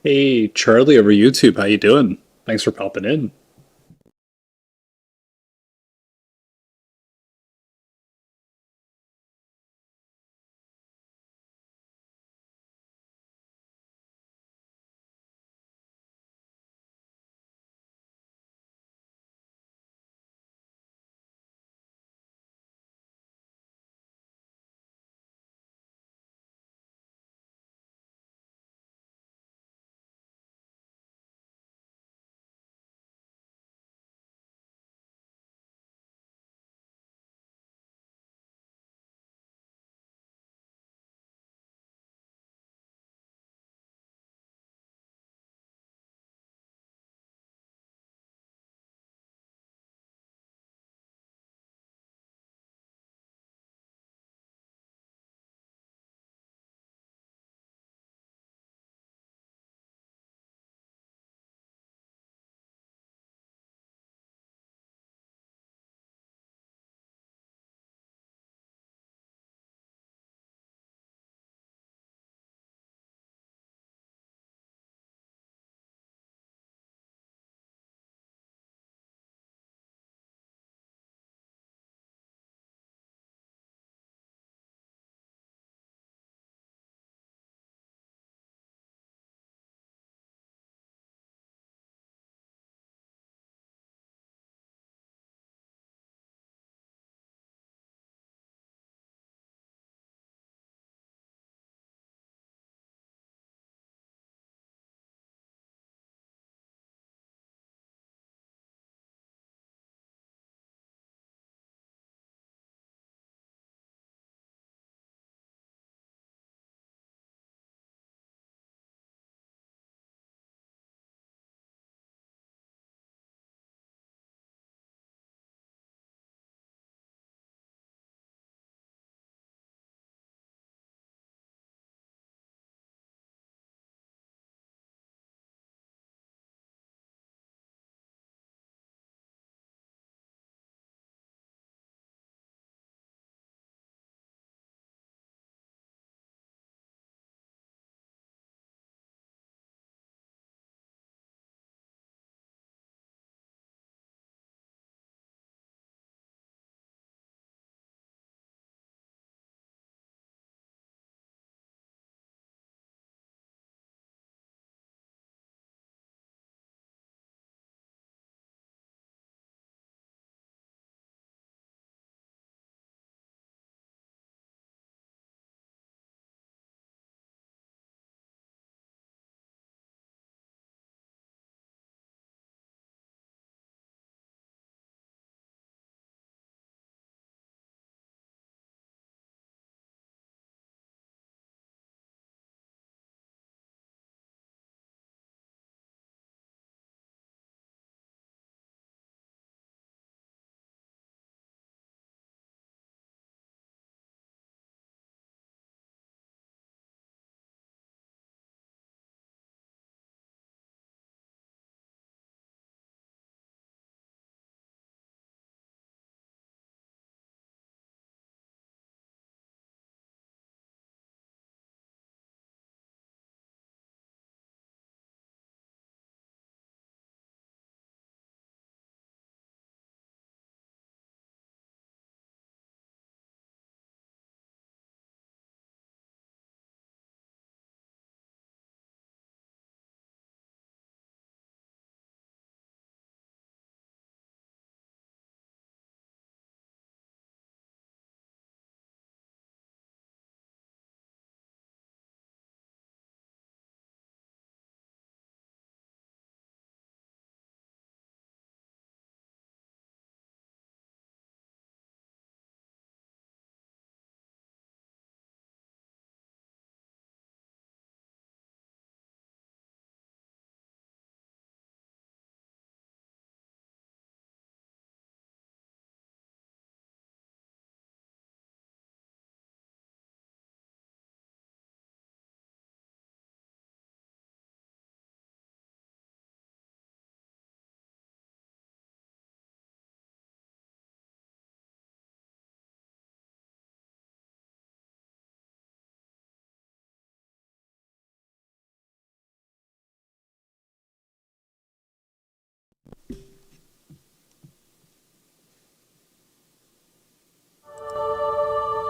Hey, Charlie over YouTube, how you doing? Thanks for popping in.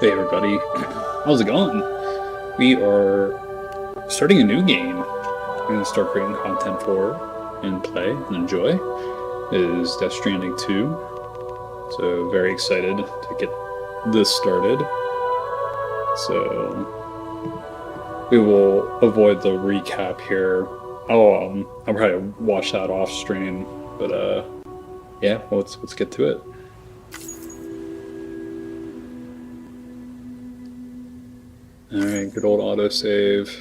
Hey everybody, how's it going? We are starting a new game. I'm going to start creating content for and play and enjoy. It is Death Stranding 2. So very excited to get this started. So we will avoid the recap here. I'll probably watch that off stream, but yeah, let's get to it. Alright, good old autosave.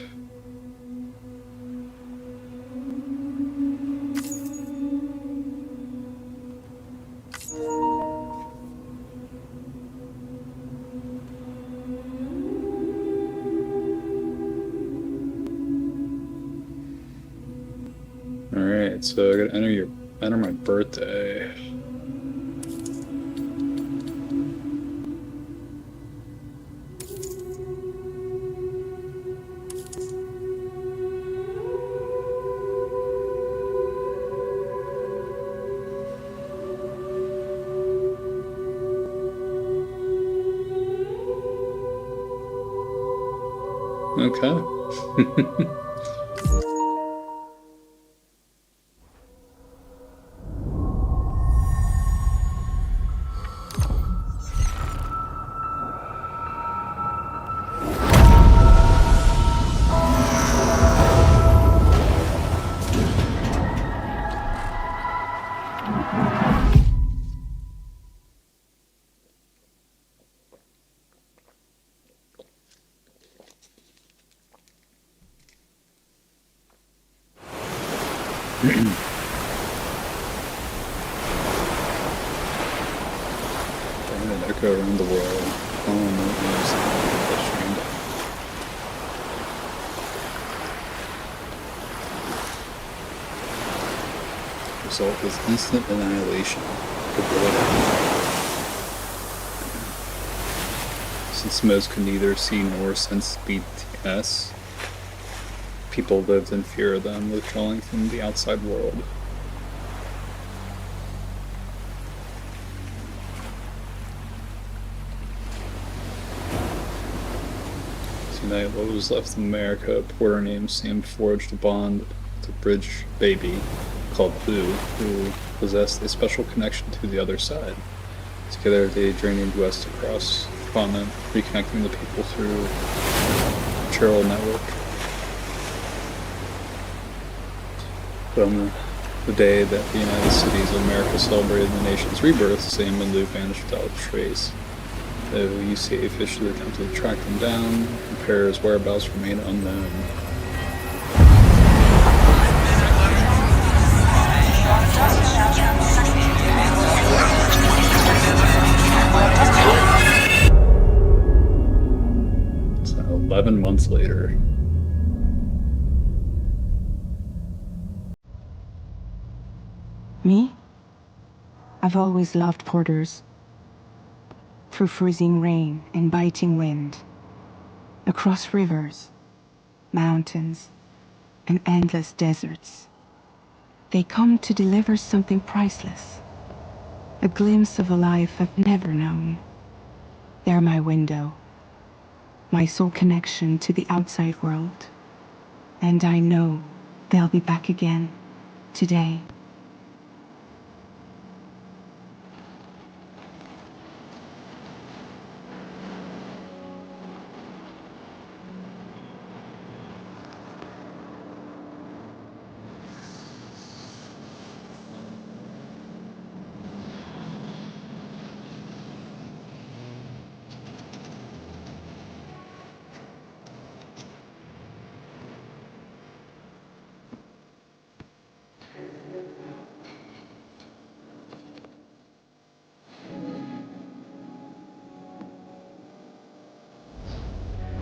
Alright, so I gotta enter my birthday. Okay. An echo around the world. Result is instant annihilation. Since most could neither see nor sense BTS, people lived in fear of them, withdrawing from the outside world. Tonight, what was left of America, a porter named Sam forged a bond with a bridge baby called Blue, who possessed a special connection to the other side. Together, they journeyed west across the continent, reconnecting the people through a trail network. But on the day that the United Cities of America celebrated the nation's rebirth, Sam and Lou vanished without a trace. Though UCA officially attempted to track them down, the pair's whereabouts remain unknown. So 11 months later. Me? I've always loved porters. Through freezing rain and biting wind, across rivers, mountains, and endless deserts. They come to deliver something priceless, a glimpse of a life I've never known. They're my window, my sole connection to the outside world. And I know they'll be back again today.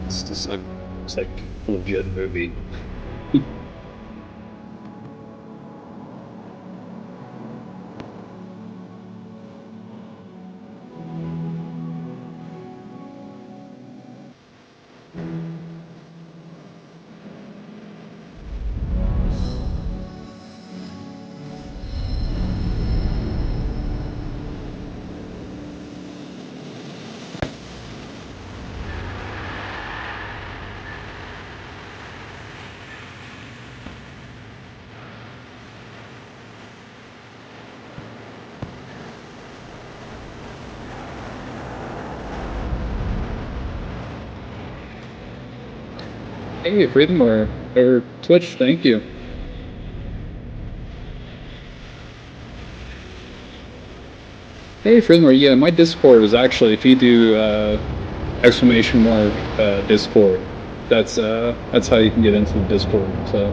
It's just it's like a legit movie. Hey, Freedom or Twitch, thank you. Hey, Freedom, yeah, my Discord is actually, if you do exclamation mark Discord, that's how you can get into the Discord. So.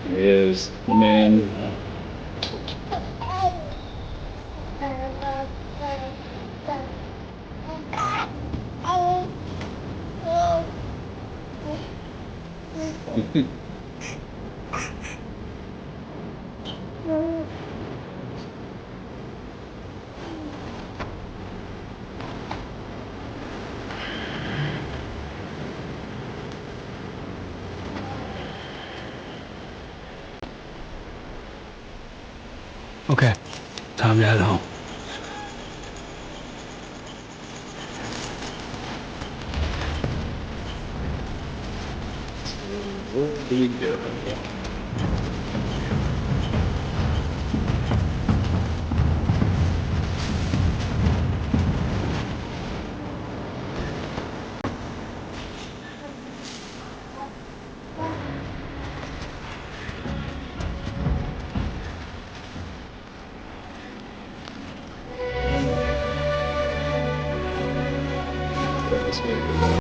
He is, man. Okay, time to head home. Where do we go? This way.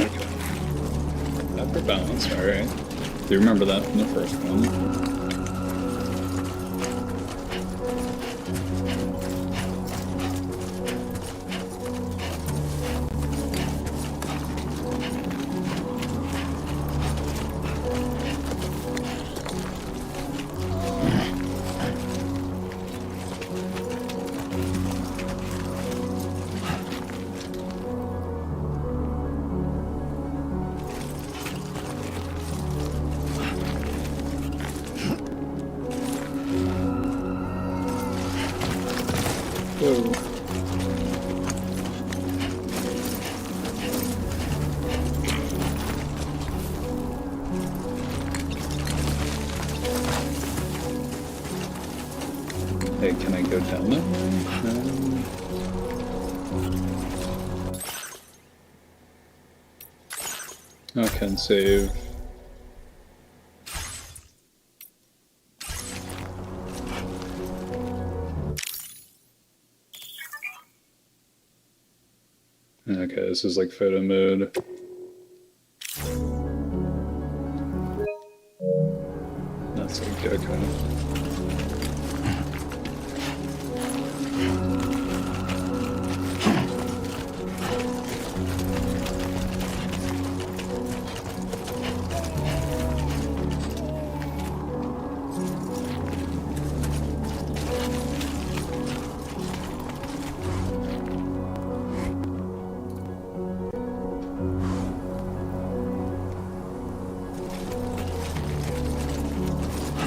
Okay. Upper balance, alright. Do you remember that from the first one? Whoa. Hey, can I go down that way? Okay, and save. Okay, this is like photo mode. That's like, okay.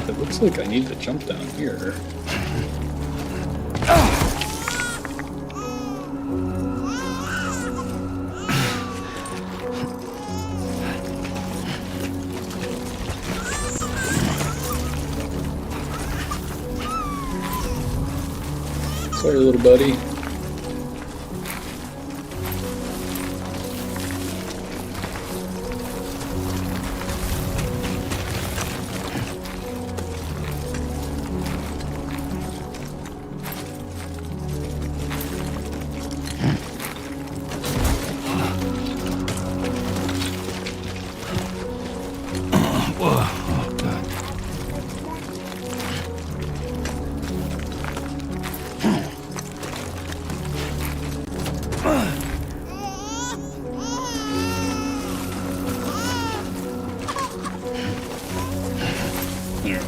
It looks like I need to jump down here. Sorry, little buddy. Alright.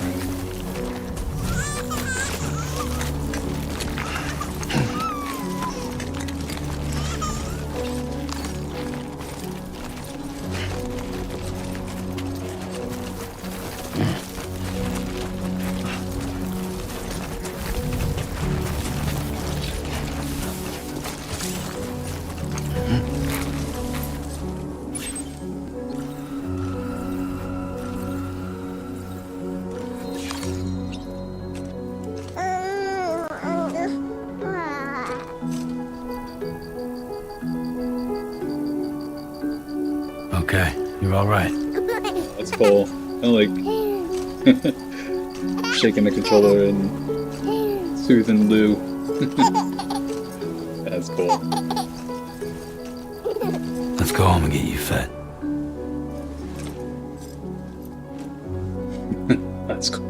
Okay, you're all right. That's cool. I like shaking the controller and soothing Lou. That's cool. Let's go home and get you fed. That's cool.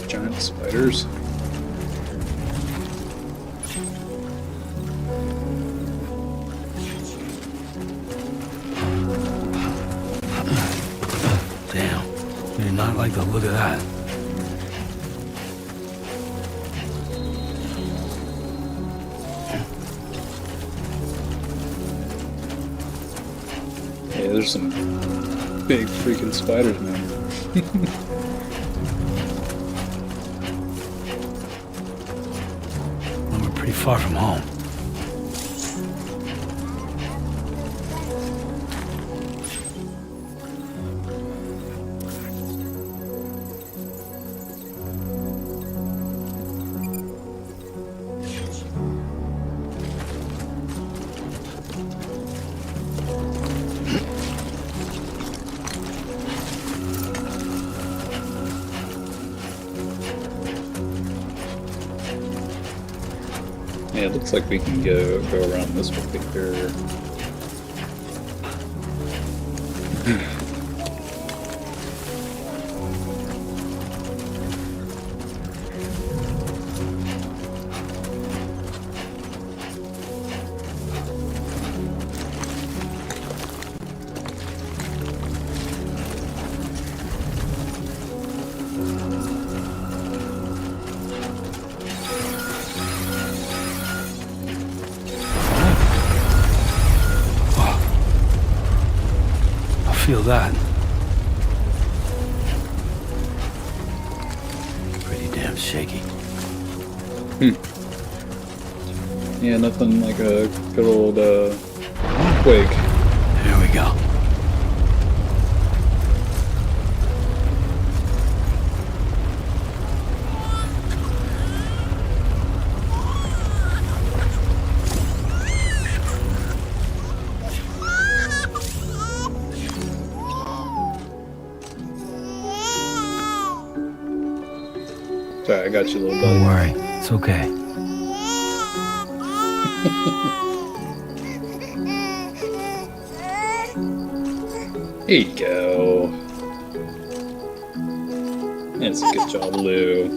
Giant spiders. Damn, you did not like the look of that. Yeah, there's some big freaking spiders, man. Well, we're pretty far from home. Yeah, it looks like we can go around this way here. Feel that. Pretty damn shaky. Yeah, nothing like a good old quake. Here we go. Sorry, I got you, little Don't buddy. worry, it's okay. Here you go. That's a good job, Lou.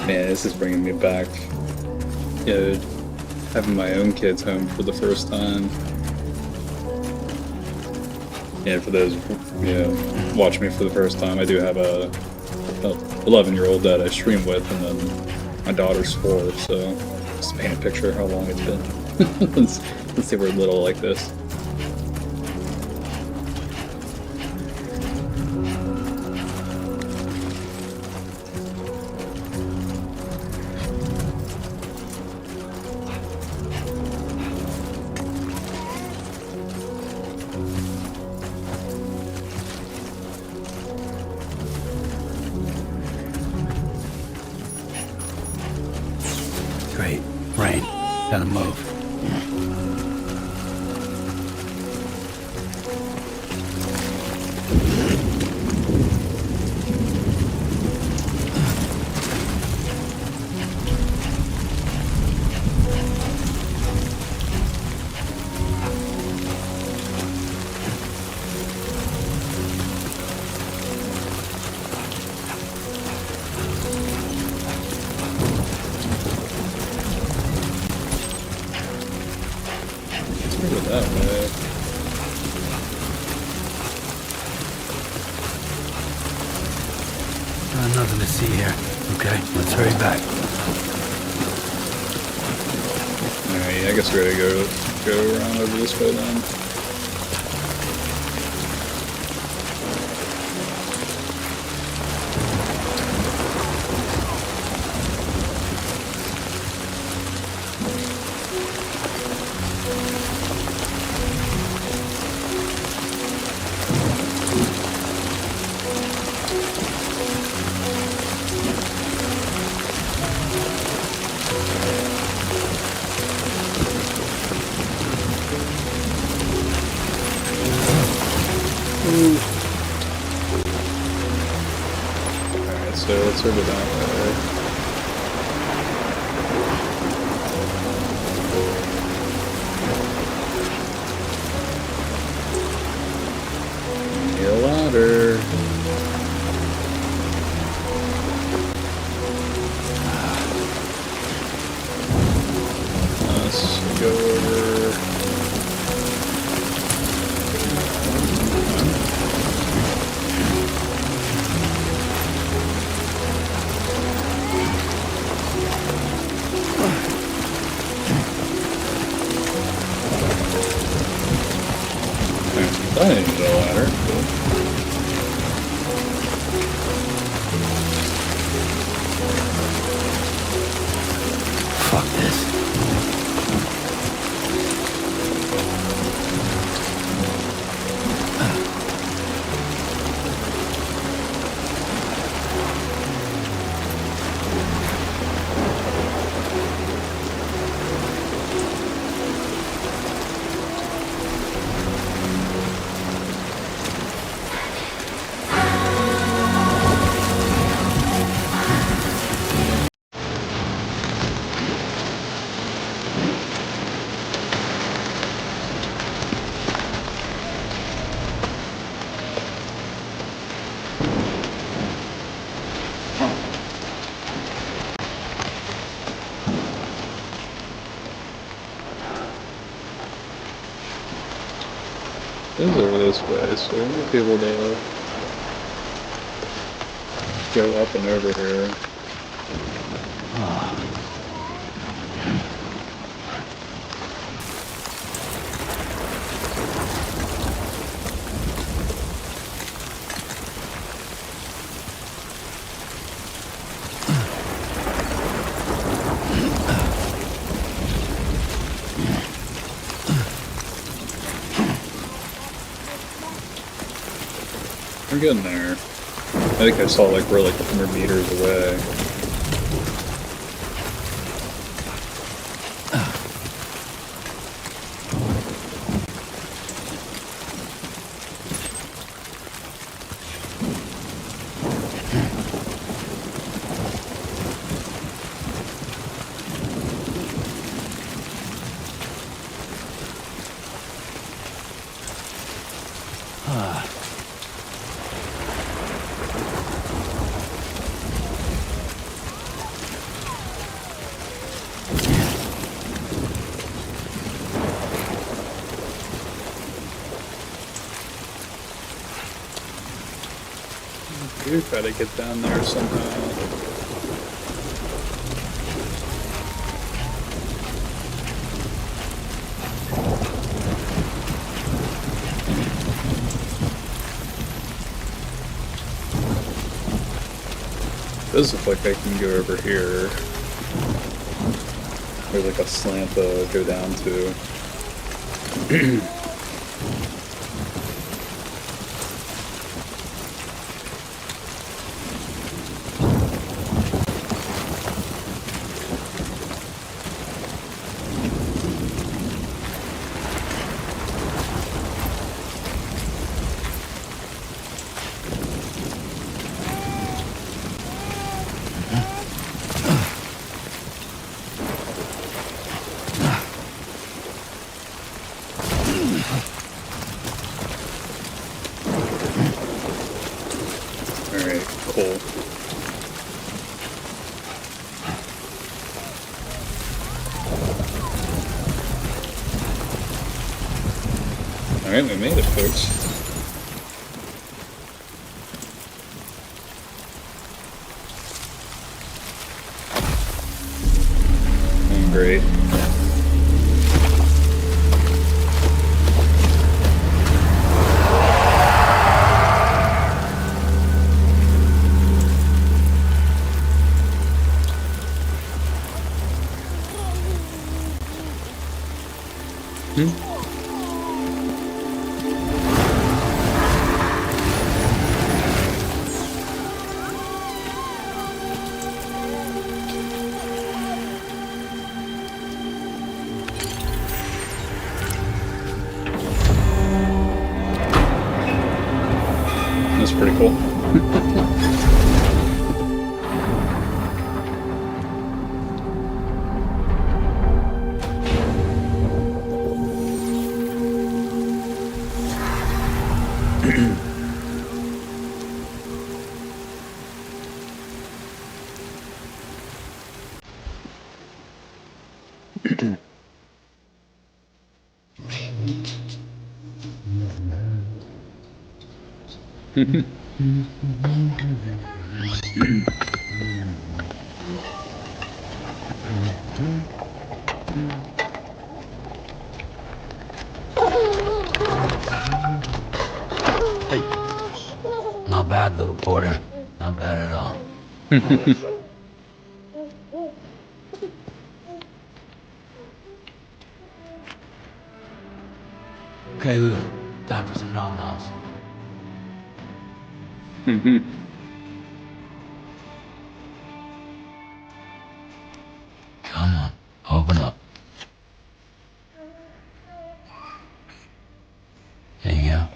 Man, this is bringing me back. Yeah, having my own kids home for the first time. Yeah, for those watching me for the first time, I do have a 11-year-old that I stream with, and then my daughter's 4. So just to paint a picture of how long it's been since they were little like this. Gotta move. Sort of that way. Nothing to see here. Okay, let's hurry back. Alright, yeah, I guess we gotta go around over this way then. Alright, so let's over that way. Need a ladder. Let's go over. I didn't need a ladder. Fuck this. It is over this way, so we might be able to go up and over here. We're getting there. I think I saw like we're like 100 meters away. We gotta get down there somehow. Does look like I can go over here. There's like a slant to go down to. Alright, cool. Alright, we made it, folks. Great. That's pretty cool. Not bad, little porter. Not bad at all. Okay, Lou. Time for some nom-noms. Come on, open up. There you go.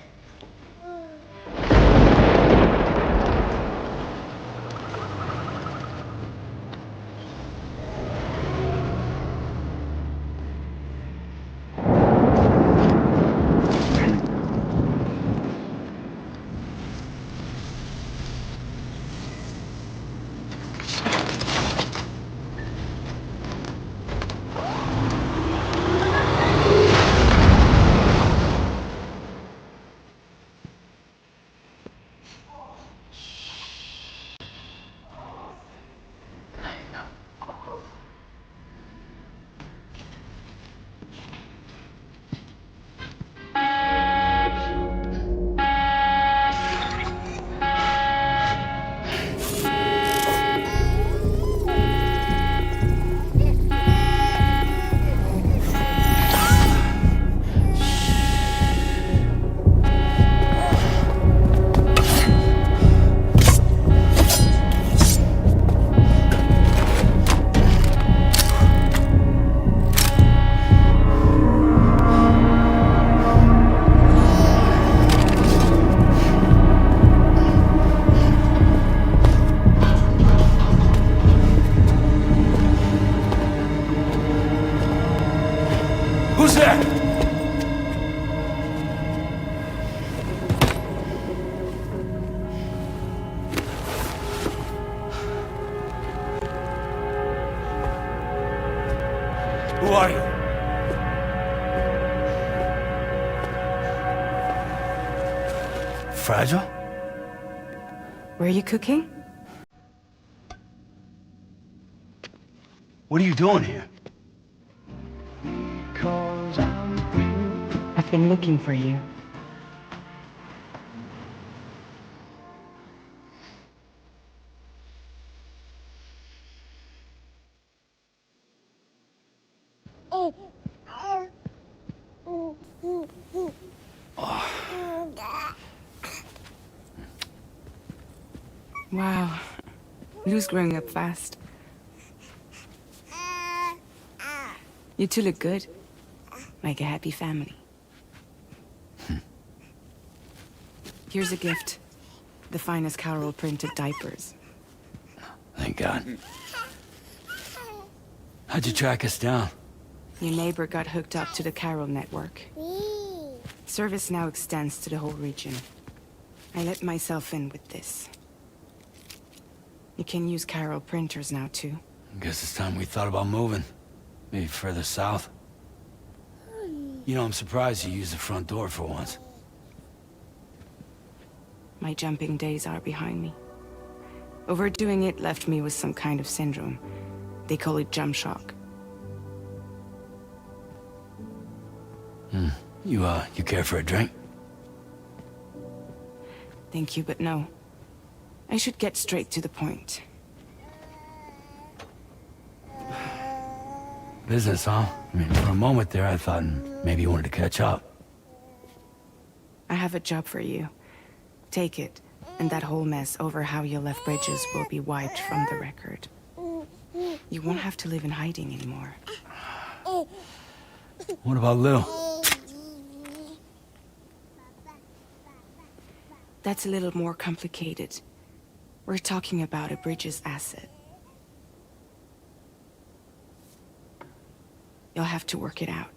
Who's there? Who are you? Fragile? Were you cooking? What are you doing here? I've been looking for you. Wow. Lou's growing up fast. You two look good. Like a happy family. Here's a gift. The finest Carol printed diapers. Thank God. How'd you track us down? Your neighbor got hooked up to the Carol network. Service now extends to the whole region. I let myself in with this. You can use Carol printers now, too. Guess it's time we thought about moving. Maybe further south. You know, I'm surprised you used the front door for once. My jumping days are behind me. Overdoing it left me with some kind of syndrome. They call it jump shock. You care for a drink? Thank you, but no. I should get straight to the point. Business, huh? I mean, for a moment there, I thought maybe you wanted to catch up. I have a job for you. Take it, and that whole mess over how you left Bridges will be wiped from the record. You won't have to live in hiding anymore. What about Lou? That's a little more complicated. We're talking about a Bridges asset. You'll have to work it out.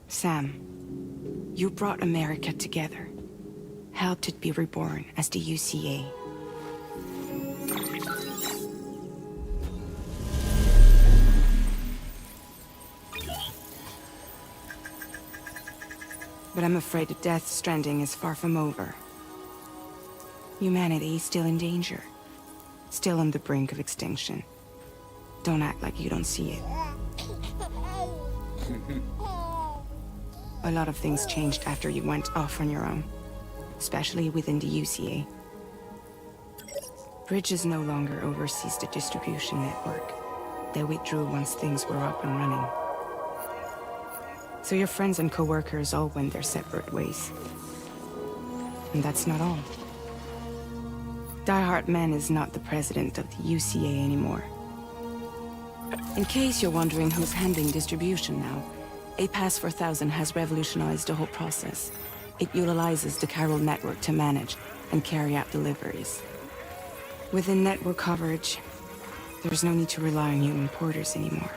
Sam, you brought America together. Helped it be reborn as the UCA. But I'm afraid the death stranding is far from over. Humanity is still in danger. Still on the brink of extinction. Don't act like you don't see it. A lot of things changed after you went off on your own. Especially within the UCA. Bridges no longer oversees the distribution network. They withdrew once things were up and running. So your friends and co-workers all went their separate ways. And that's not all. Die Man is not the president of the UCA anymore. In case you're wondering who's handling distribution now, A Pass 4000 has revolutionized the whole process. It utilizes the Carol network to manage and carry out deliveries. Within network coverage, there's no need to rely on human porters anymore.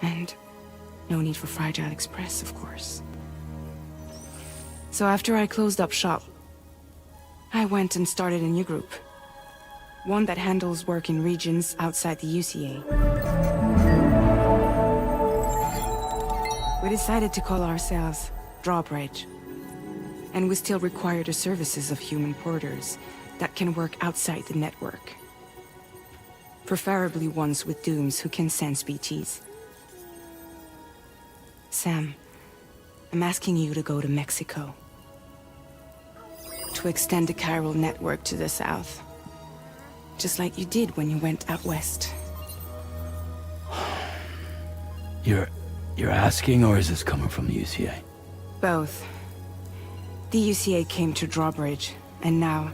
And no need for Fragile Express, of course. So after I closed up shop, I went and started a new group. One that handles work in regions outside the UCA. We decided to call ourselves Drawbridge. And we still require the services of human porters that can work outside the network. Preferably ones with dooms who can sense BTs. Sam, I'm asking you to go to Mexico. To extend the Carol network to the south. Just like you did when you went out west. You're asking, or is this coming from the UCA? Both. The UCA came to Drawbridge, and now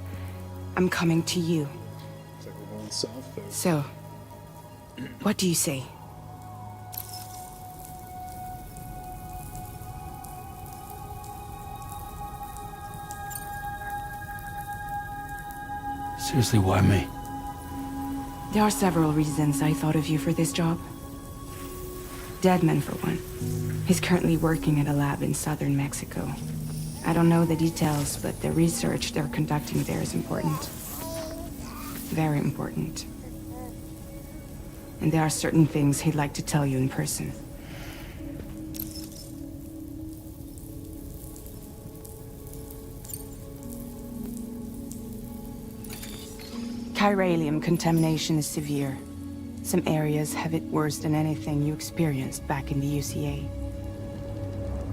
I'm coming to you. It's like we're going south there. So, what do you say? Seriously, why me? There are several reasons I thought of you for this job. Deadman, for one. He's currently working at a lab in southern Mexico. I don't know the details, but the research they're conducting there is important. Very important. And there are certain things he'd like to tell you in person. Chiralium contamination is severe. Some areas have it worse than anything you experienced back in the UCA.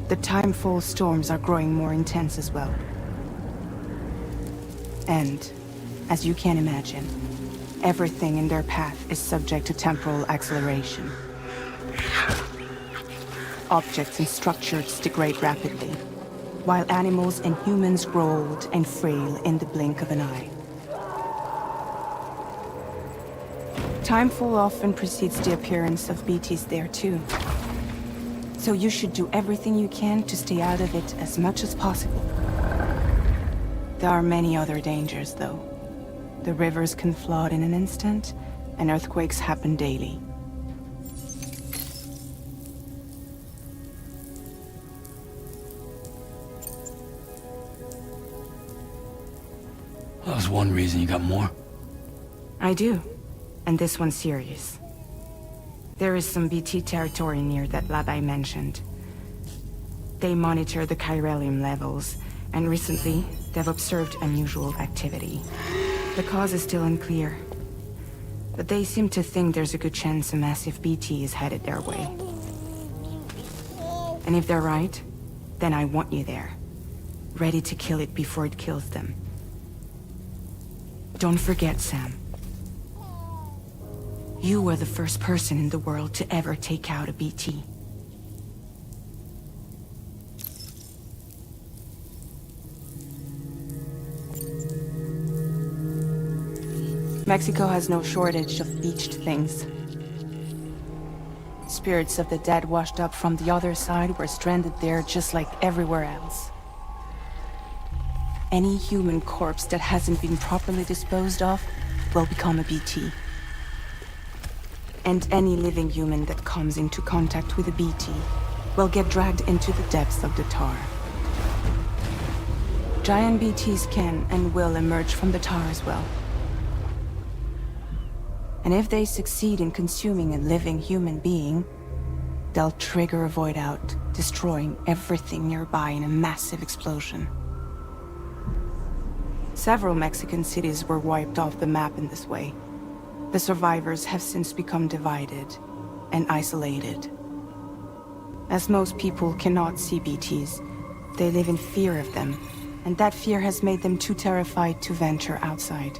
The timefall storms are growing more intense as well. And, as you can imagine, everything in their path is subject to temporal acceleration. Objects and structures degrade rapidly, while animals and humans grow old and frail in the blink of an eye. Timefall often precedes the appearance of BTs there too. So you should do everything you can to stay out of it as much as possible. There are many other dangers, though. The rivers can flood in an instant, and earthquakes happen daily. That was one reason. You got more? I do. And this one's serious. There is some BT territory near that lab I mentioned. They monitor the chiralium levels, and recently, they've observed unusual activity. The cause is still unclear, but they seem to think there's a good chance a massive BT is headed their way. And if they're right, then I want you there, ready to kill it before it kills them. Don't forget, Sam. You were the first person in the world to ever take out a BT. Mexico has no shortage of beached things. Spirits of the dead washed up from the other side were stranded there just like everywhere else. Any human corpse that hasn't been properly disposed of will become a BT. And any living human that comes into contact with a BT will get dragged into the depths of the tar. Giant BTs can and will emerge from the tar as well. And if they succeed in consuming a living human being, they'll trigger a void out, destroying everything nearby in a massive explosion. Several Mexican cities were wiped off the map in this way. The survivors have since become divided and isolated. As most people cannot see BTs, they live in fear of them, and that fear has made them too terrified to venture outside.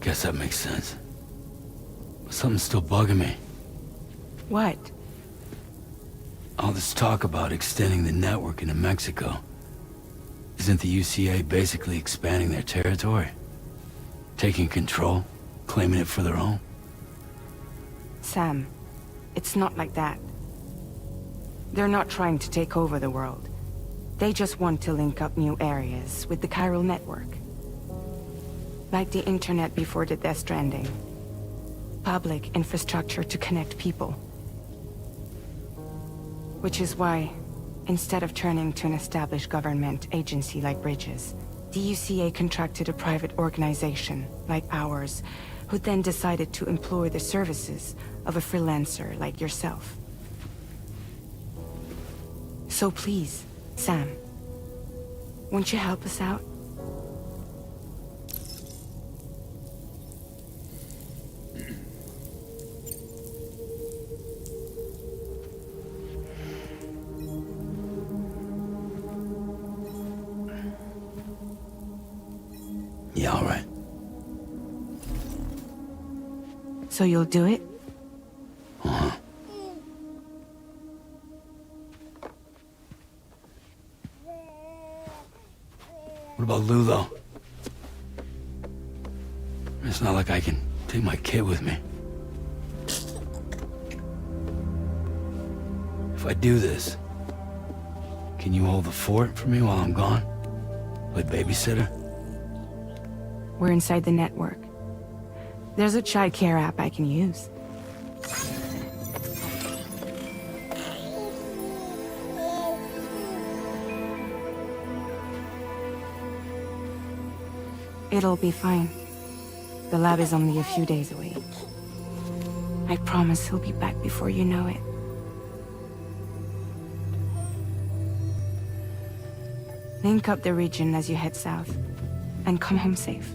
Guess that makes sense. But something's still bugging me. What? All this talk about extending the network into Mexico. Isn't the UCA basically expanding their territory? Taking control? Claiming it for their own? Sam, it's not like that. They're not trying to take over the world. They just want to link up new areas with the chiral network. Like the internet before the Death Stranding. Public infrastructure to connect people. Which is why, instead of turning to an established government agency like Bridges, the UCA contracted a private organization, like ours, who then decided to employ the services of a freelancer like yourself. So please, Sam, won't you help us out? Yeah, all right. So you'll do it? Uh-huh. What about Lou, though? It's not like I can take my kid with me. If I do this, can you hold the fort for me while I'm gone? Play babysitter? We're inside the network. There's a child care app I can use. It'll be fine. The lab is only a few days away. I promise he'll be back before you know it. Link up the region as you head south, and come home safe.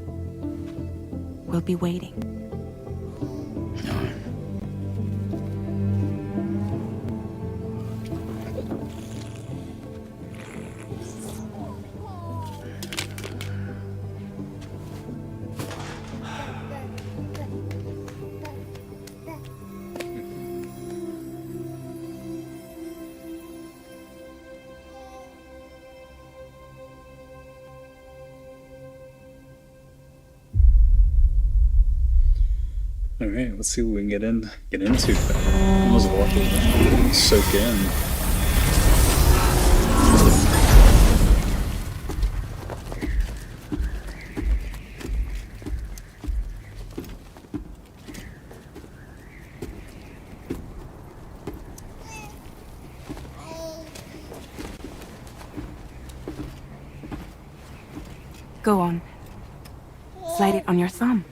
We'll be waiting. All right. All right, let's see what we can get into. That was a lot to soak in. Go on. Slide it on your thumb.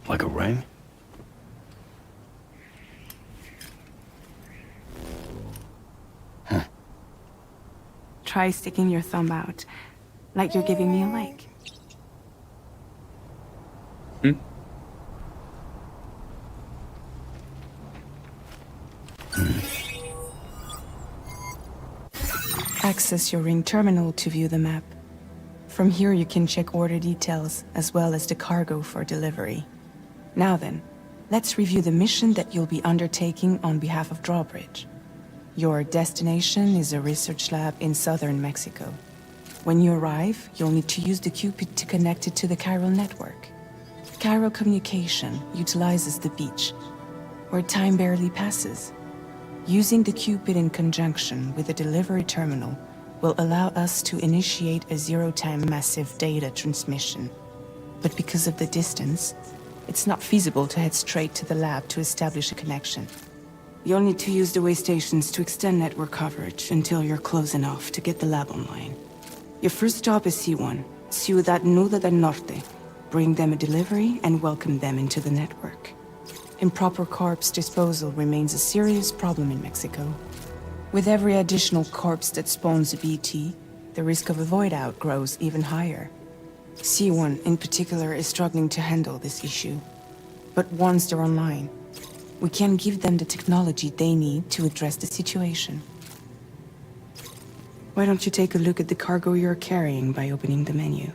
Like a ring? Try sticking your thumb out, like you're giving me a like. Hmm? Access your ring terminal to view the map. From here you can check order details, as well as the cargo for delivery. Now then, let's review the mission that you'll be undertaking on behalf of Drawbridge. Your destination is a research lab in southern Mexico. When you arrive, you'll need to use the Cupid to connect it to the chiral network. Chiral communication utilizes the beach, where time barely passes. Using the Cupid in conjunction with the delivery terminal will allow us to initiate a zero-time massive data transmission. But because of the distance, it's not feasible to head straight to the lab to establish a connection. You'll need to use the way stations to extend network coverage until you're close enough to get the lab online. Your first stop is C1, Ciudad Nuda del Norte. Bring them a delivery and welcome them into the network. Improper corpse disposal remains a serious problem in Mexico. With every additional corpse that spawns a BT, the risk of a void out grows even higher. C1 in particular is struggling to handle this issue. But once they're online, we can give them the technology they need to address the situation. Why don't you take a look at the cargo you're carrying by opening the menu?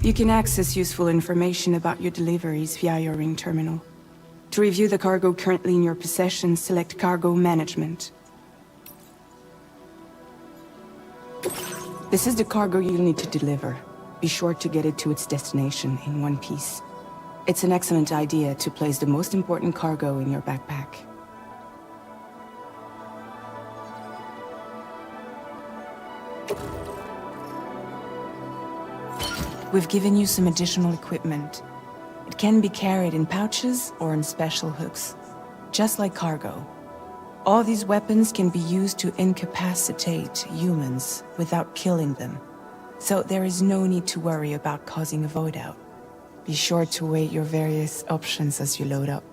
You can access useful information about your deliveries via your ring terminal. To review the cargo currently in your possession, select Cargo Management. This is the cargo you'll need to deliver. Be sure to get it to its destination in one piece. It's an excellent idea to place the most important cargo in your backpack. We've given you some additional equipment. It can be carried in pouches or in special hooks, just like cargo. All these weapons can be used to incapacitate humans without killing them, so there is no need to worry about causing a void out. Be sure to weigh your various options as you load up.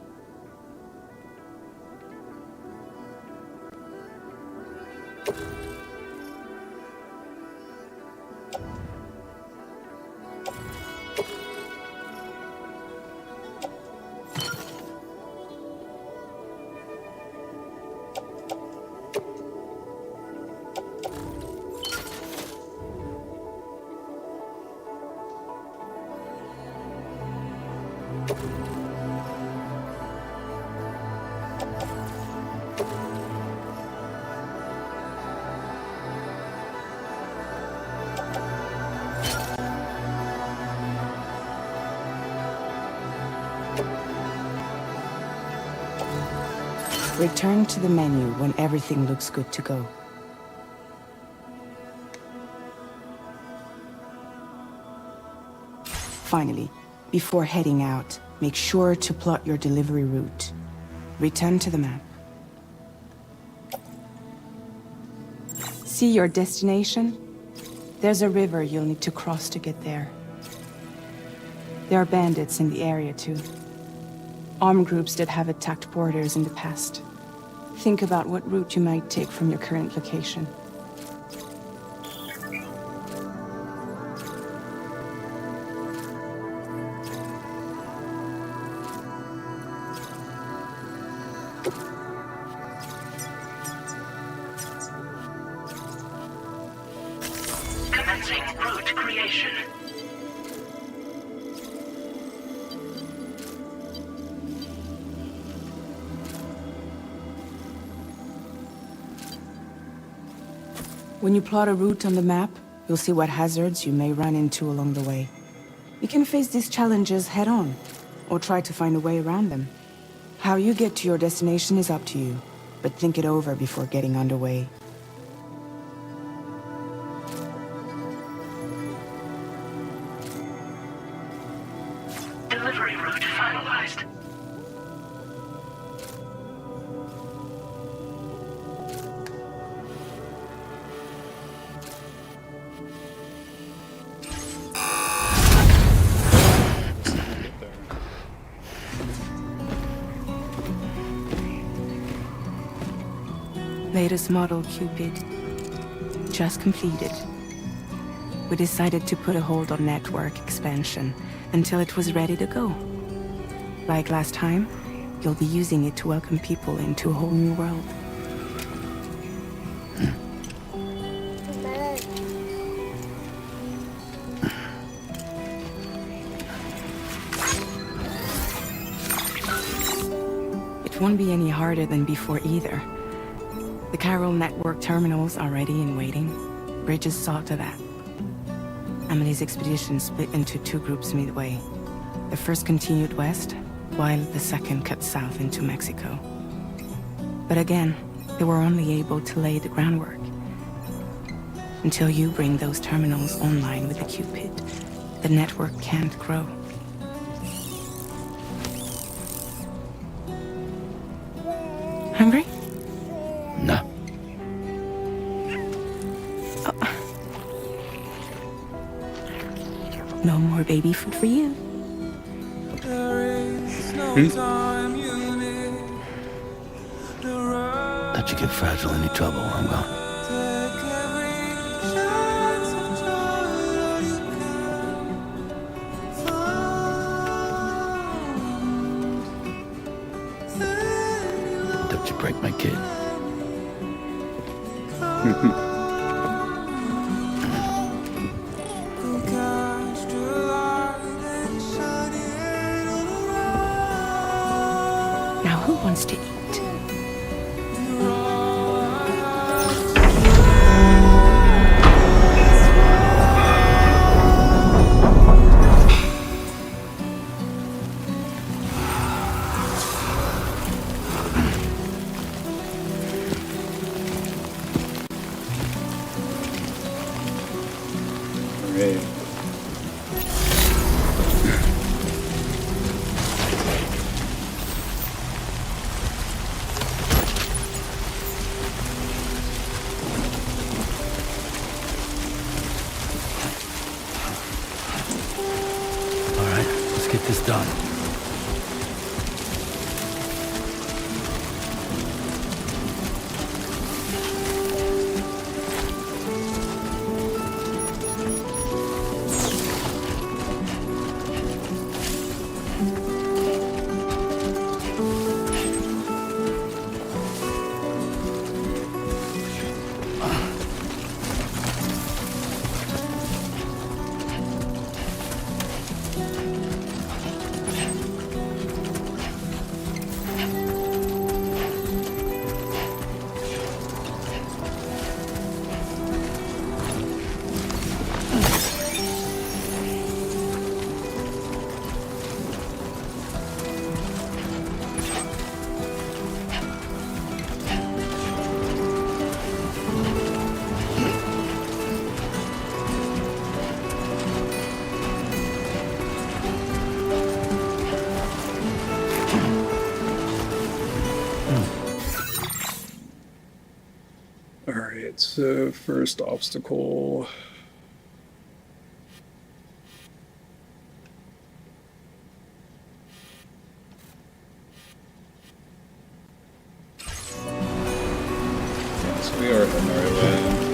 Return to the menu when everything looks good to go. Finally, before heading out, make sure to plot your delivery route. Return to the map. See your destination? There's a river you'll need to cross to get there. There are bandits in the area too. Armed groups that have attacked borders in the past. Think about what route you might take from your current location. Commencing route creation. When you plot a route on the map, you'll see what hazards you may run into along the way. You can face these challenges head-on, or try to find a way around them. How you get to your destination is up to you, but think it over before getting underway. Delivery route finalized. Latest model Cupid. Just completed. We decided to put a hold on network expansion until it was ready to go. Like last time, you'll be using it to welcome people into a whole new world. It won't be any harder than before either. The Chiral network terminals are ready and waiting. Bridges saw to that. Amelie's expedition split into two groups midway. The first continued west, while the second cut south into Mexico. But again, they were only able to lay the groundwork. Until you bring those terminals online with the Cupid, the network can't grow. Hungry? No. No more baby food for you. Let you get fragile any trouble, I'm gone. Don't you break my kid. Now who wants to eat? Great. All right, let's get this done. Alright, so first obstacle. Yeah, so we are on our way.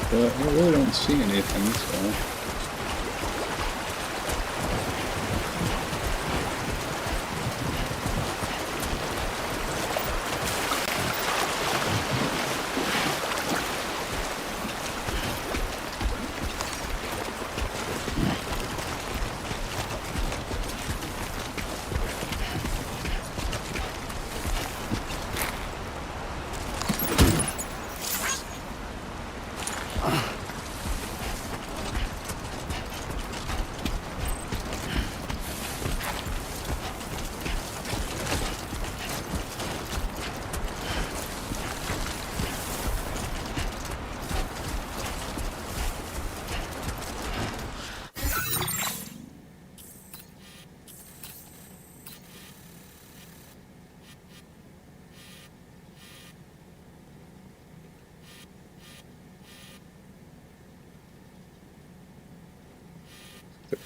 But I really don't see anything, so...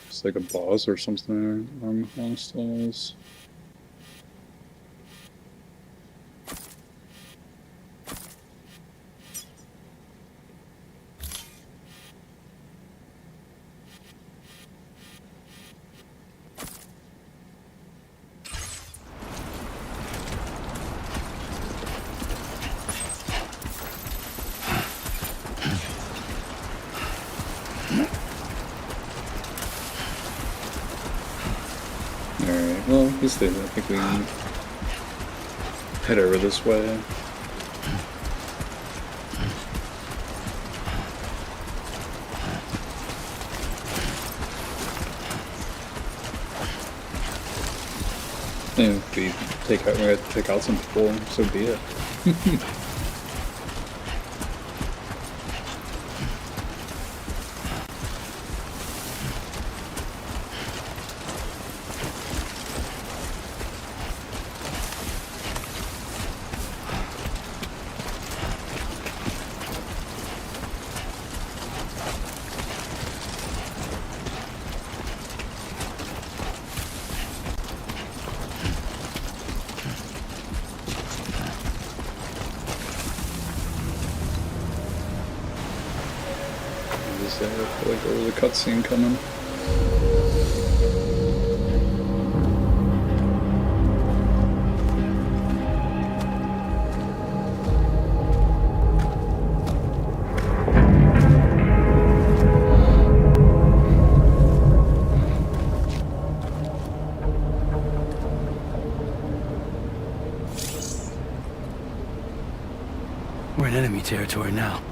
There's like a boss or something on hostiles. Alright, well, I guess I think we can head over this way. And if we have to take out some people, so be it. I feel like there was a cutscene coming. We're in enemy territory now.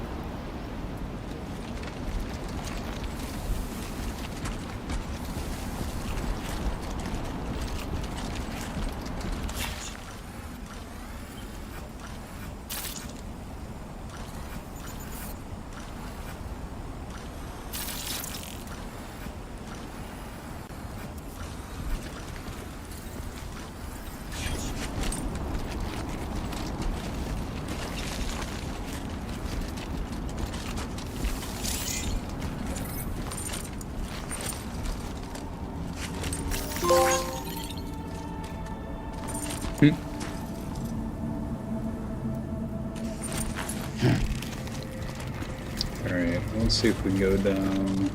Alright, let's see if we can go down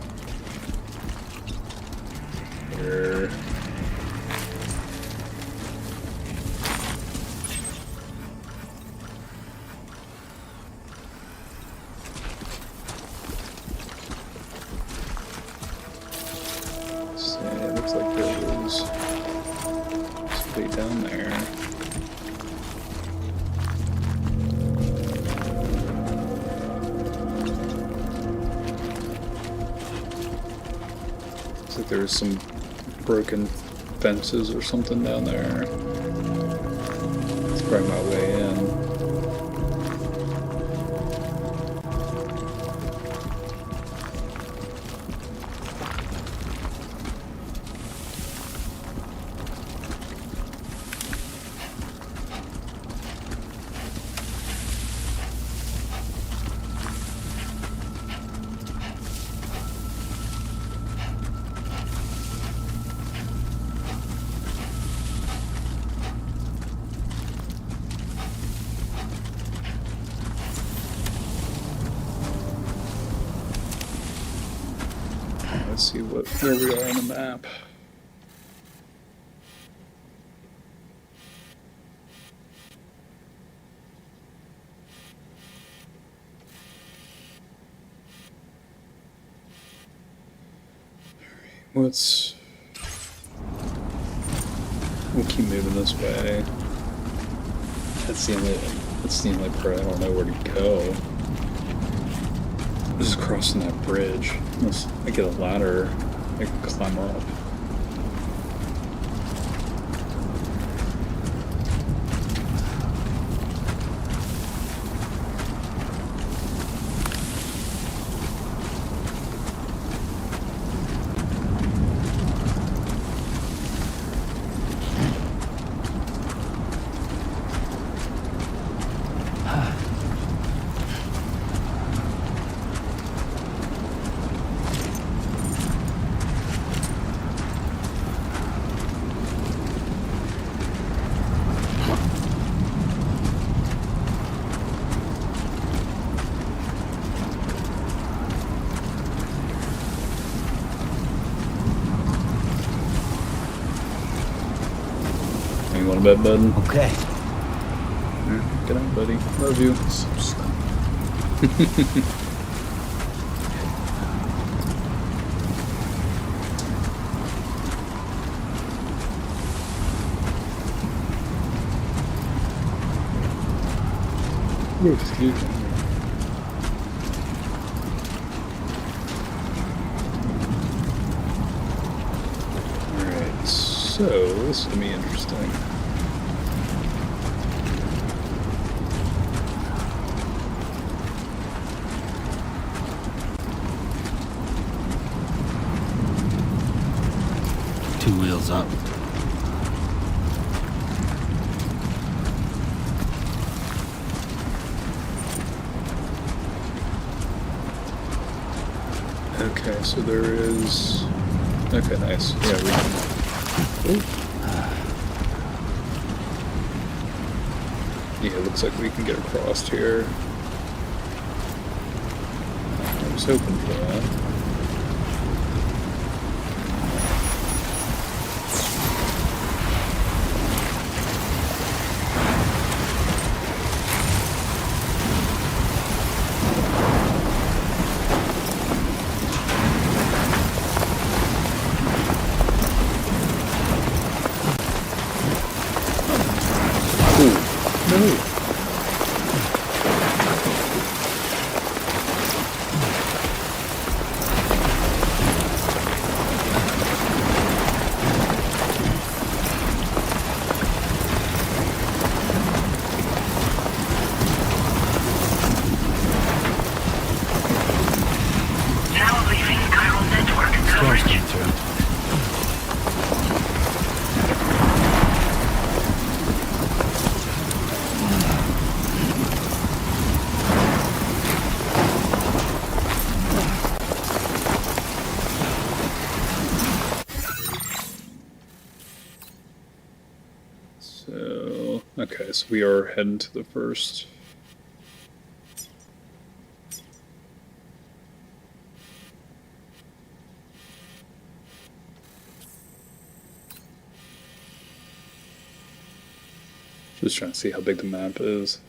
here. See, it looks like there was somebody down there. Looks like there was some broken fences or something down there. It's probably my way in. Let's see where we are on the map. We'll keep moving this way. That's the only part I don't know where to go. Just crossing that bridge. Unless I get a ladder, I can climb up. bed, bud. Okay. Alright, good night, buddy. Love you. Ooh, excuse me. Alright, so this is gonna be interesting. Two wheels up. Okay, so there is... Okay, nice. Yeah, we can... Yeah, it looks like we can get across here. I was hoping for that. No. Now leaving chiral network Storm's coverage. coming through. So, okay, so we are heading to the first. Just trying to see how big the map is.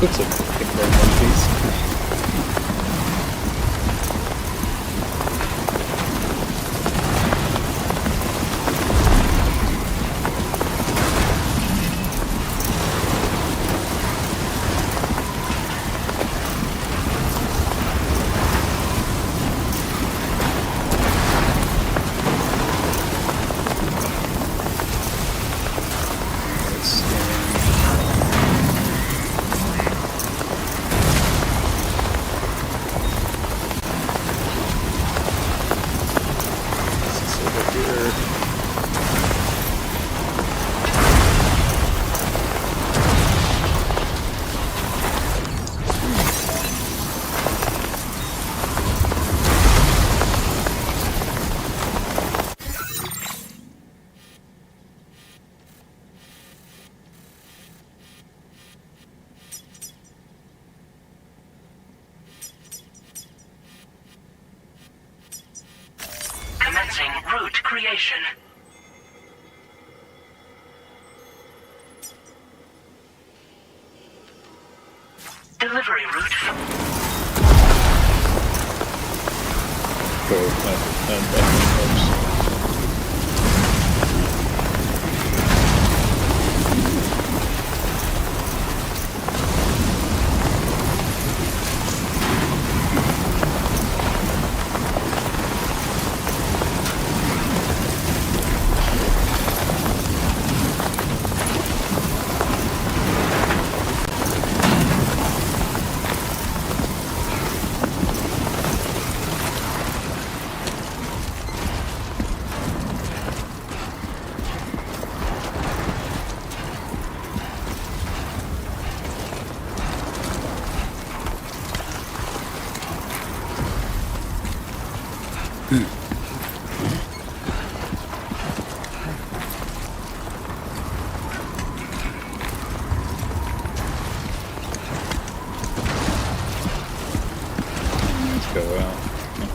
Looks like a big red one piece. Let's scan. This is over here. Commencing route creation. Delivery route. Cool. That definitely helps.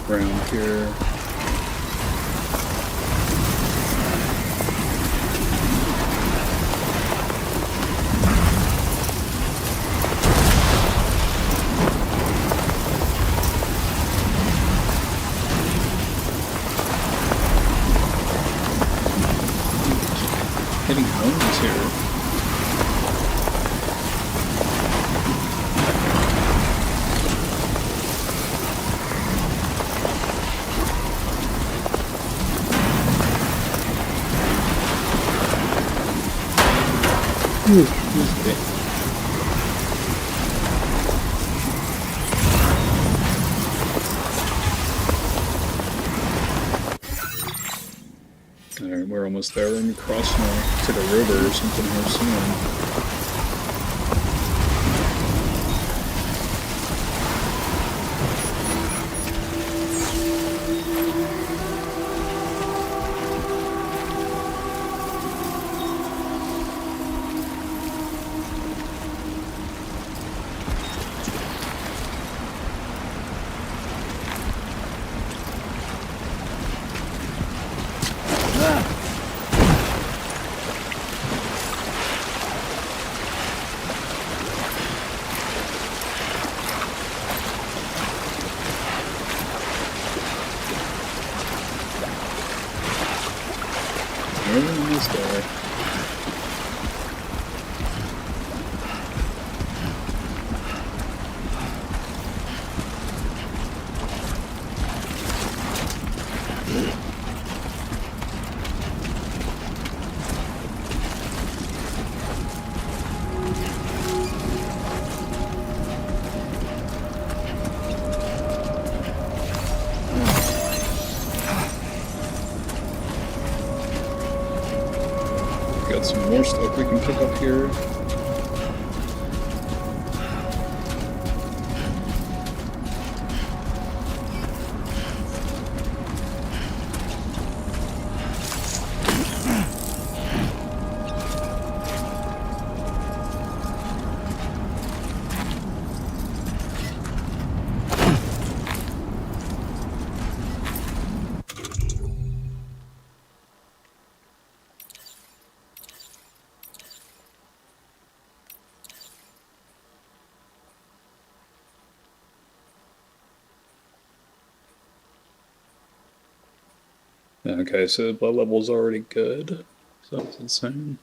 around here. Hitting homes here. Ooh, easy. Alright, we're almost there. We're gonna be crossing to the river or something here soon. We're almost there. Got some more stuff we can pick up here. Okay, so blood level's already good. So that's insane.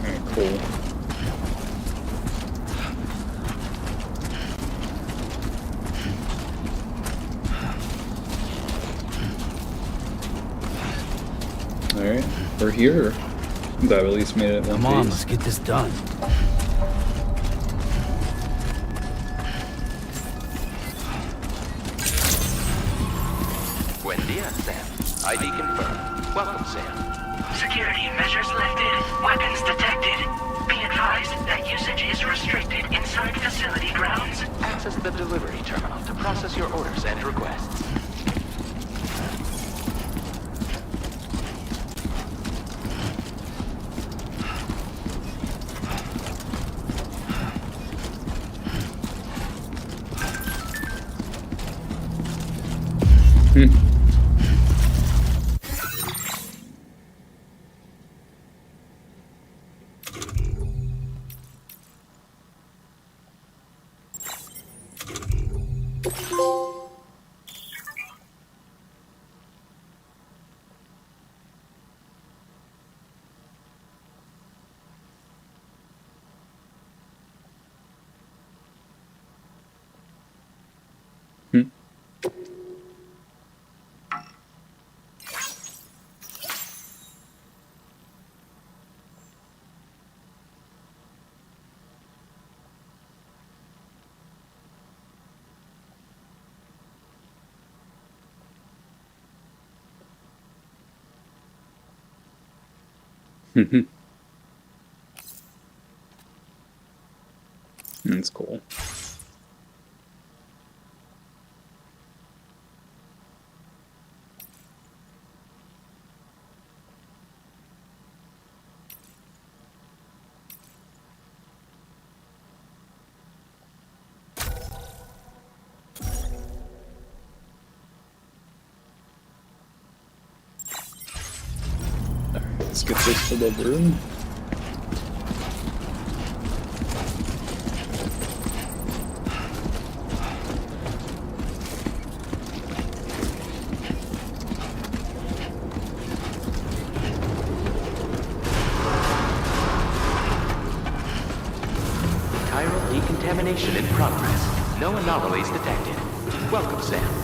Alright, cool. Alright, we're here. That at least made it one Come on, piece. let's get this done. Buen dia, Sam. ID confirmed. Welcome, Sam. Security measures lifted. Weapons detected. Be advised that usage is restricted inside facility grounds. Access the delivery terminal to process your orders and requests. That's cool. Let's get this delivered. Chiral decontamination in progress. No anomalies detected. Welcome, Sam.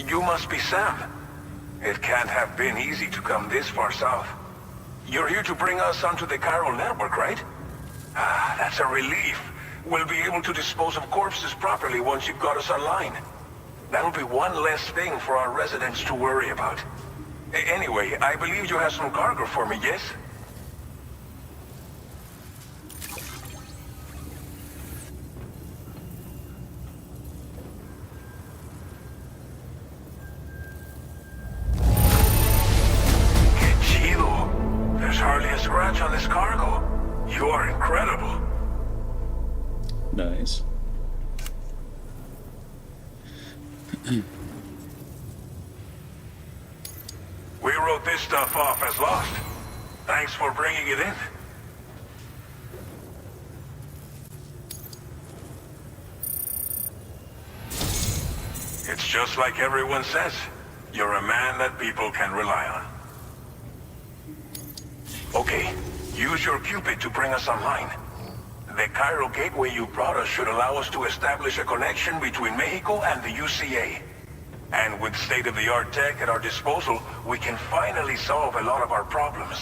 You must be Sam. It can't have been easy to come this far south. You're here to bring us onto the chiral network, right? Ah, that's a relief. We'll be able to dispose of corpses properly once you've got us online. That'll be one less thing for our residents to worry about. Anyway, I believe you have some cargo for me, yes? There's hardly a scratch on this cargo. You are incredible. Nice. We wrote this stuff off as lost. Thanks for bringing it in. It's just like everyone says. You're a man that people can rely on. Okay, use your Cupid to bring us online. The chiral gateway you brought us should allow us to establish a connection between Mexico and the UCA. And with state-of-the-art tech at our disposal, we can finally solve a lot of our problems.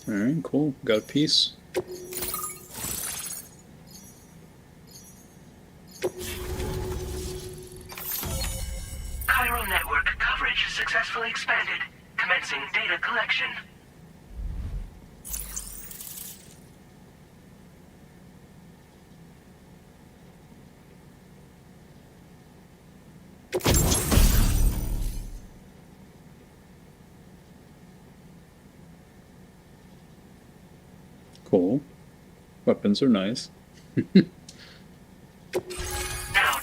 Alright, cool. Got a piece. Chiral network coverage successfully expanded. Commencing data collection. Cool. Weapons are nice. Now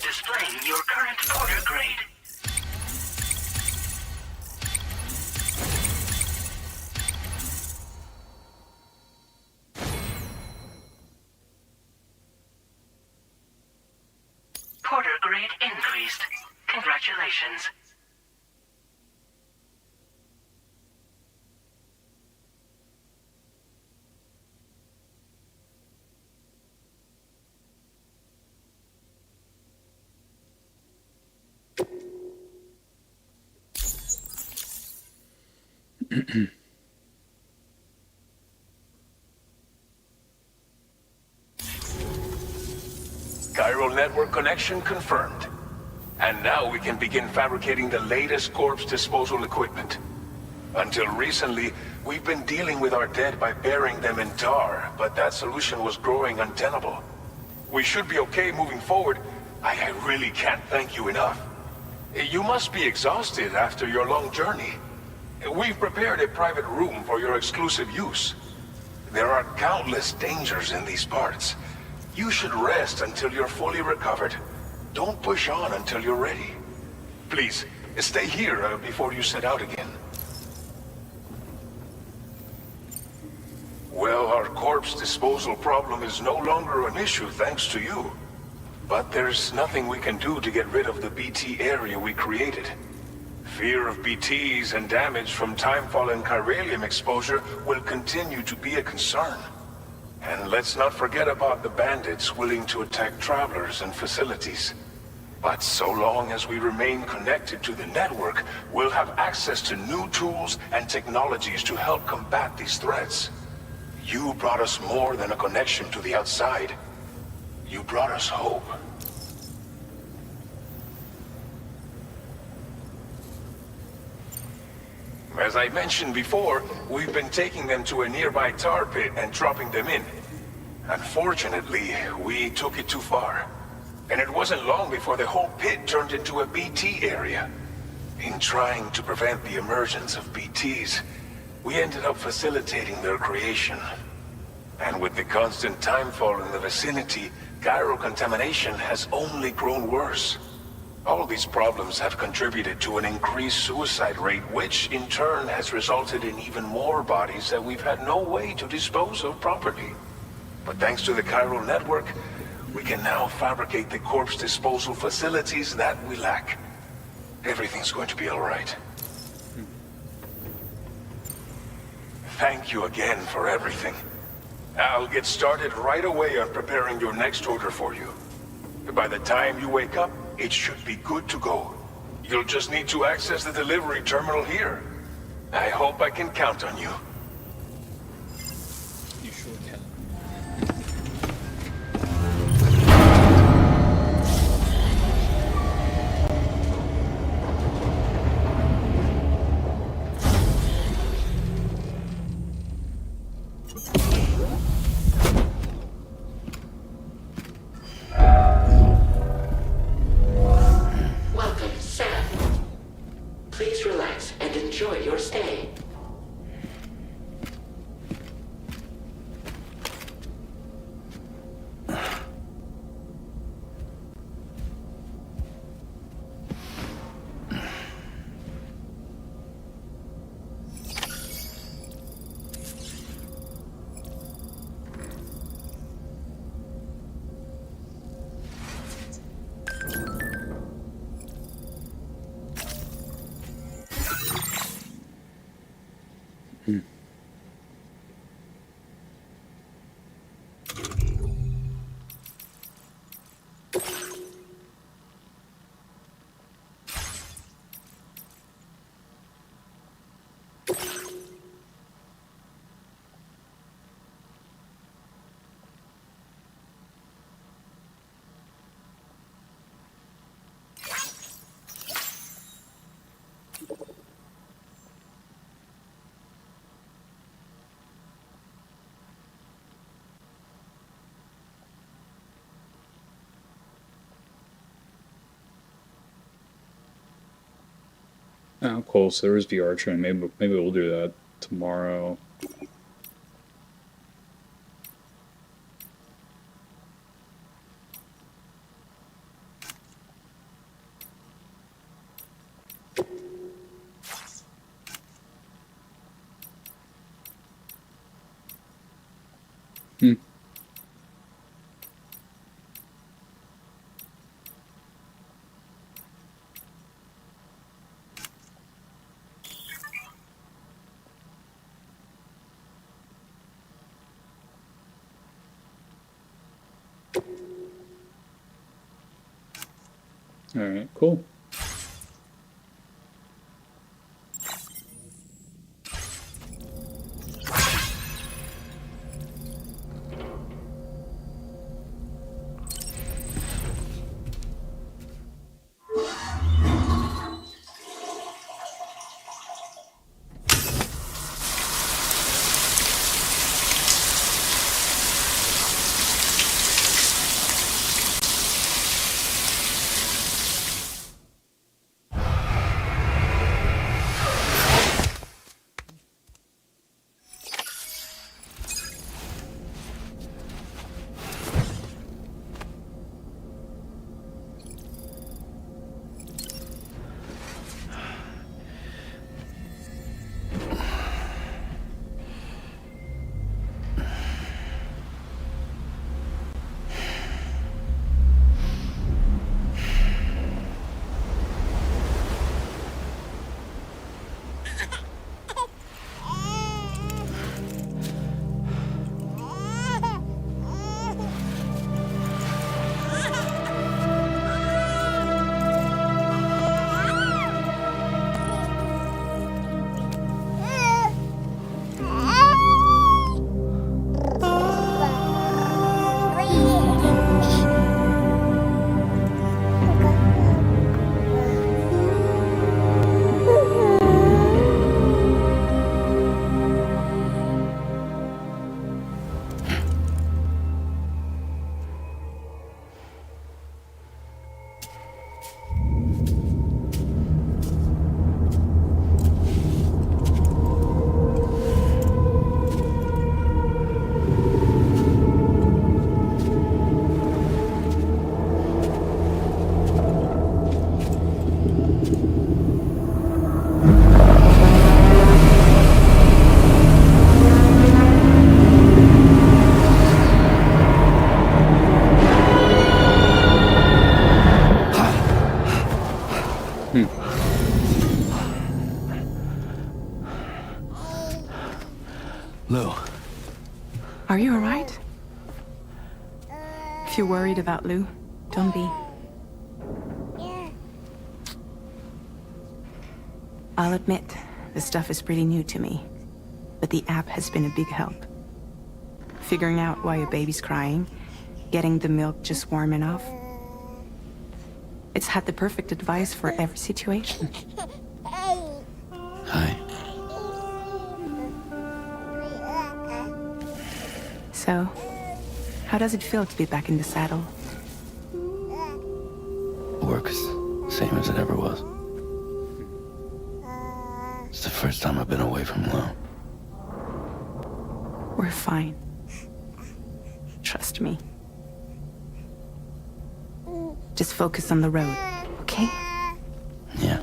displaying your current porter grade. Porter grade increased. Congratulations. Chiral network connection confirmed. And now we can begin fabricating the latest corpse disposal equipment. Until recently, we've been dealing with our dead by burying them in tar, but that solution was growing untenable. We should be okay moving forward. I really can't thank you enough. You must be exhausted after your long journey. We've prepared a private room for your exclusive use. There are countless dangers in these parts. You should rest until you're fully recovered. Don't push on until you're ready. Please, Stay here before you set out again. Well, our corpse disposal problem is no longer an issue thanks to you. But there's nothing we can do to get rid of the BT area we created. Fear of BTs and damage from timefall and chiralium exposure will continue to be a concern. And let's not forget about the bandits willing to attack travelers and facilities. But so long as we remain connected to the network, we'll have access to new tools and technologies to help combat these threats. You brought us more than a connection to the outside. You brought us hope. As I mentioned before, we've been taking them to a nearby tar pit and dropping them in. Unfortunately, we took it too far. And it wasn't long before the whole pit turned into a BT area. In trying to prevent the emergence of BTs, we ended up facilitating their creation. And with the constant timefall in the vicinity, gyro contamination has only grown worse. All these problems have contributed to an increased suicide rate, which in turn has resulted in even more bodies that we've had no way to dispose of properly. But thanks to the chiral network, we can now fabricate the corpse disposal facilities that we lack. Everything's going to be all right. Thank you again for everything. I'll get started right away on preparing your next order for you. By the time you wake up, it should be good to go. You'll just need to access the delivery terminal here. I hope I can count on you. You sure can. Welcome, Sam. Please relax and enjoy your stay. Oh, cool. So there is VR training. Maybe we'll do that tomorrow. Hmm. All right, cool. Lou, Are you alright? If you're worried about Lou, don't be. I'll admit, the stuff is pretty new to me, but the app has been a big help. Figuring out why a baby's crying, getting the milk just warm enough. It's had the perfect advice for every situation. hi. So, how does it feel to be back in the saddle? Work is same as it ever was. It's the first time I've been away from Lou. We're fine. Trust me. Just focus on the road, okay? Yeah.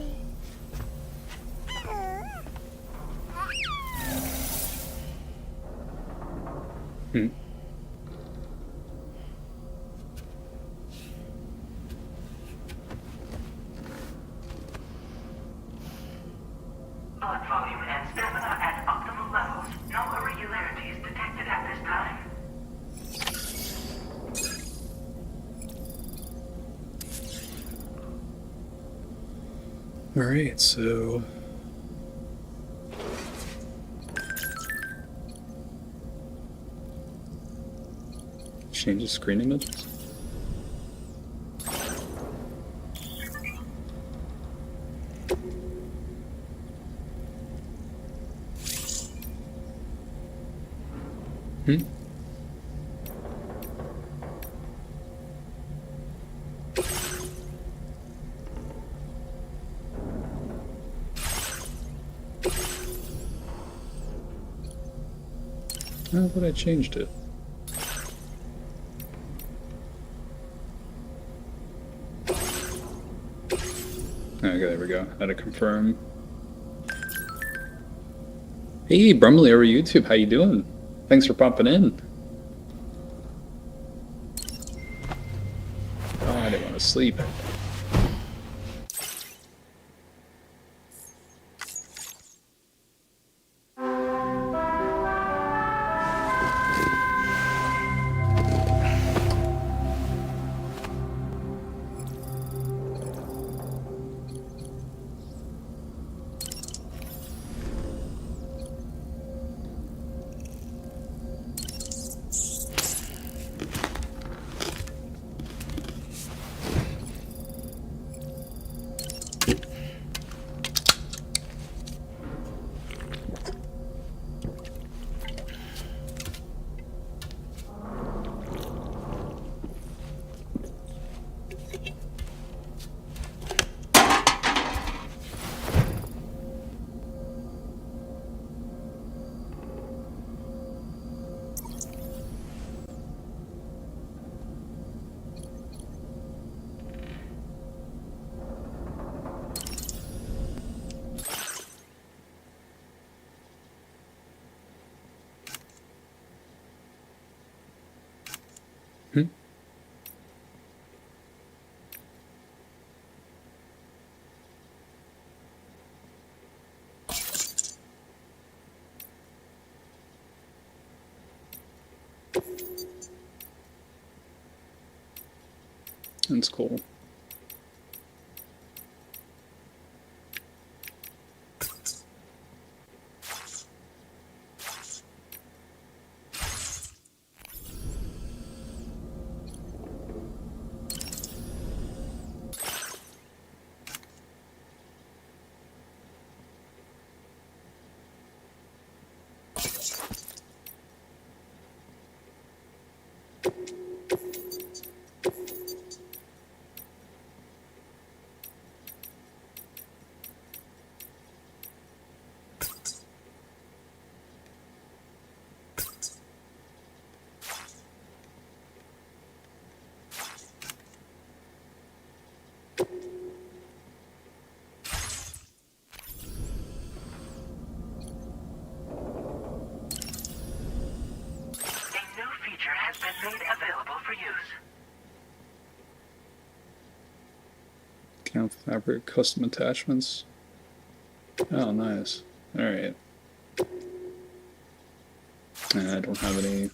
Blood volume and stamina at optimal levels. No irregularities detected at this time. Alright, so... change the screen images? Oh, but I changed it. Okay, there we go. How to confirm. Hey, Brumley over YouTube, how you doing? Thanks for popping in. Oh, I didn't want to sleep. That's cool. A new feature has been made available for use. Count fabric, custom attachments. Oh, nice. Alright. And I don't have any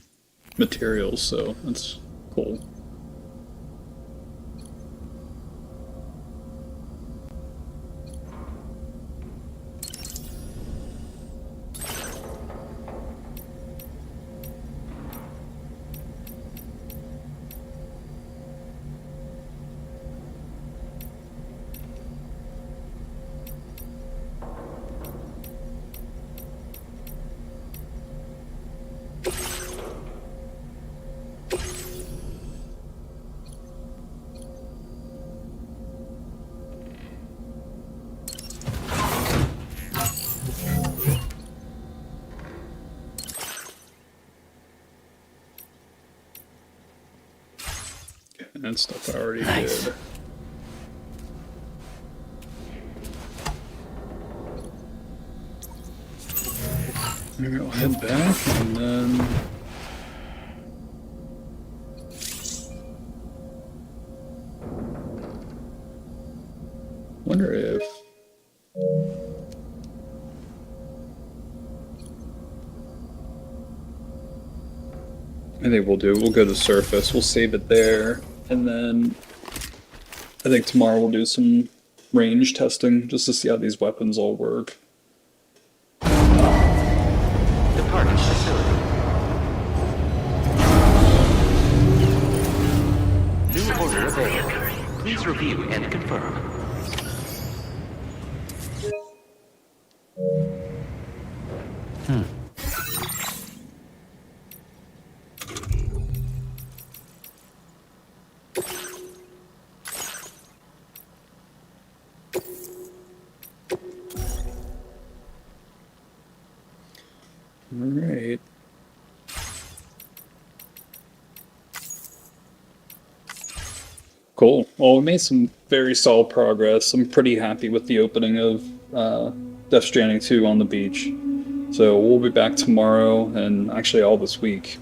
materials, so that's cool. And stuff I already did. Maybe I'll head back and then... Wonder if... I think we'll go to surface, we'll save it there, and then I think tomorrow we'll do some range testing just to see how these weapons all work. Departing facility. New order available. Please review and confirm. Alright. Cool. Well, we made some very solid progress. I'm pretty happy with the opening of Death Stranding 2 on the beach. So we'll be back tomorrow, and actually all this week.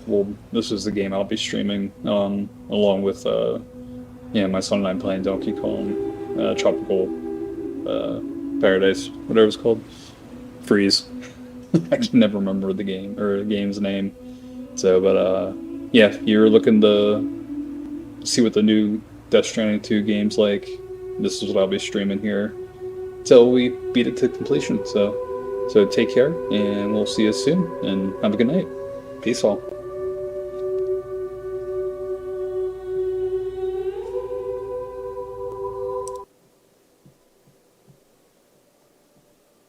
This is the game I'll be streaming along with my son and I playing Donkey Kong, Tropical Paradise, whatever it's called. Freeze. I can never remember the game or the game's name. So, but yeah, if you're looking to see what the new Death Stranding 2 game's like, this is what I'll be streaming here until we beat it to completion. So take care, and we'll see you soon, and have a good night. Peace all.